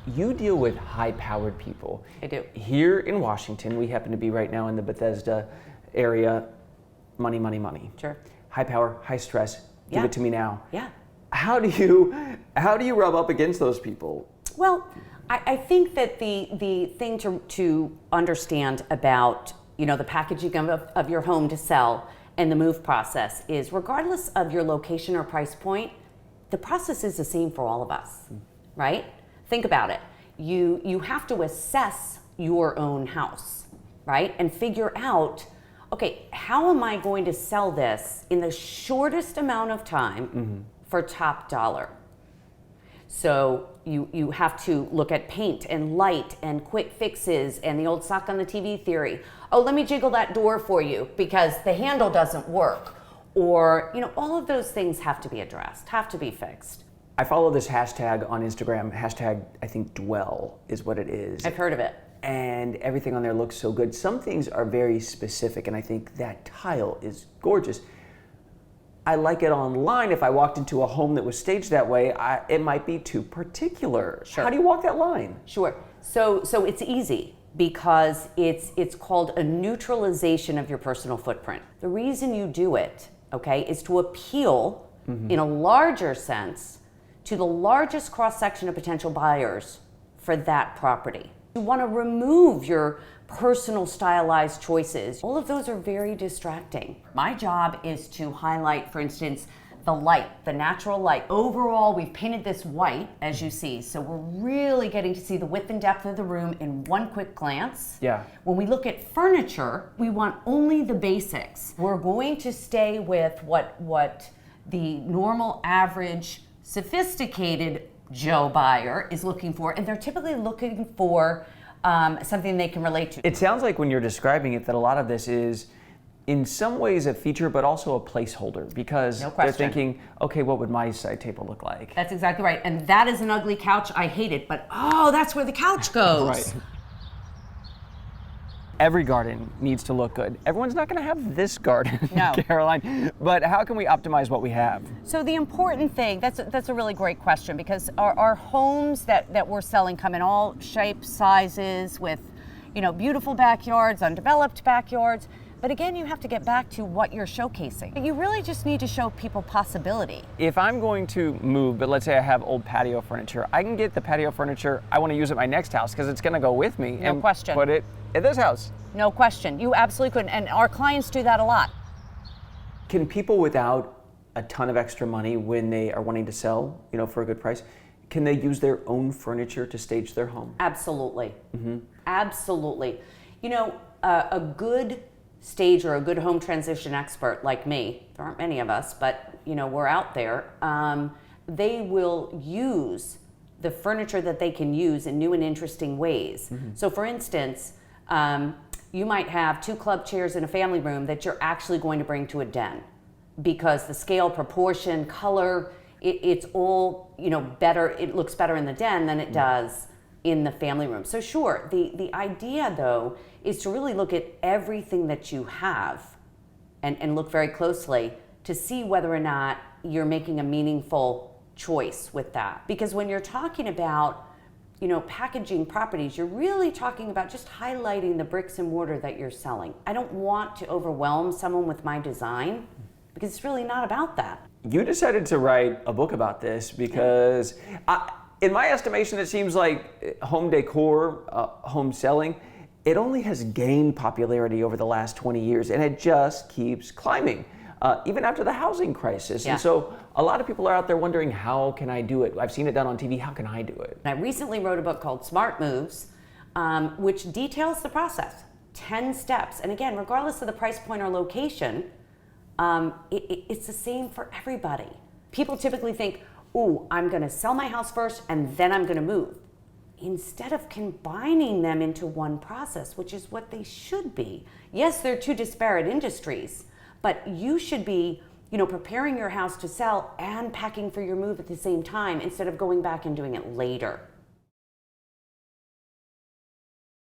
you deal with high-powered people. I do. Here in Washington, we happen to be right now in the Bethesda area. Money, money, money. Sure. High power, high stress. Give Yeah. it to me now. Yeah. How do you rub up against those people? Well, I think that the thing to understand about the packaging of your home to sell and the move process is, regardless of your location or price point, the process is the same for all of us, right? Think about it. You have to assess your own house, right? And figure out, okay, how am I going to sell this in the shortest amount of time for top dollar? So you have to look at paint and light and quick fixes and the old sock on the TV theory. Oh, let me jiggle that door for you because the handle doesn't work. Or, all of those things have to be addressed, have to be fixed. I follow this hashtag on Instagram, hashtag, I think Dwell is what it is. I've heard of it. And everything on there looks so good. Some things are very specific, and I think that tile is gorgeous. I like it online. If I walked into a home that was staged that way, it might be too particular. Sure. How do you walk that line? Sure. So it's easy because it's called a neutralization of your personal footprint. The reason you do it, okay, is to appeal in a larger sense to the largest cross-section of potential buyers for that property. You want to remove your personal stylized choices. All of those are very distracting. My job is to highlight, for instance, the light, the natural light. Overall, we've painted this white, as you see, so we're really getting to see the width and depth of the room in one quick glance. Yeah. When we look at furniture, we want only the basics. We're going to stay with what the normal, average, sophisticated Joe buyer is looking for, and they're typically looking for something they can relate to. It sounds like when you're describing it that a lot of this is in some ways a feature but also a placeholder, because they're thinking, okay, what would my side table look like? That's exactly right. And that is an ugly couch. I hate it, but that's where the couch goes. Right. Every garden needs to look good. Everyone's not going to have this garden, No. Caroline, but how can we optimize what we have? So the important thing, that's a really great question, because our homes that we're selling come in all shapes, sizes, with beautiful backyards, undeveloped backyards. But again, you have to get back to what you're showcasing. You really just need to show people possibility. If I'm going to move, but let's say I have old patio furniture, I can get the patio furniture I want to use at my next house because it's going to go with me and put it at this house. No question. You absolutely could. And our clients do that a lot. Can people without a ton of extra money, when they are wanting to sell, for a good price, can they use their own furniture to stage their home? Absolutely. Absolutely. A good stager, a good home transition expert like me, there aren't many of us, but we're out there, they will use the furniture that they can use in new and interesting ways. So for instance, you might have 2 club chairs in a family room that you're actually going to bring to a den, because the scale, proportion, color, it's all better. It looks better in the den than it does in the family room. So sure, the idea though is to really look at everything that you have and look very closely to see whether or not you're making a meaningful choice with that. Because when you're talking about packaging properties, you're really talking about just highlighting the bricks and mortar that you're selling. I don't want to overwhelm someone with my design, because it's really not about that. You decided to write a book about this because, in my estimation, it seems like home decor, home selling, it only has gained popularity over the last 20 years, and it just keeps climbing, even after the housing crisis. Yeah. And so a lot of people are out there wondering, how can I do it? I've seen it done on TV, how can I do it? I recently wrote a book called Smart Moves, which details the process, 10 steps. And again, regardless of the price point or location, it's the same for everybody. People typically think, ooh, I'm gonna sell my house first and then I'm gonna move, instead of combining them into one process, which is what they should be. Yes, they're 2 disparate industries, but you should be preparing your house to sell and packing for your move at the same time, instead of going back and doing it later.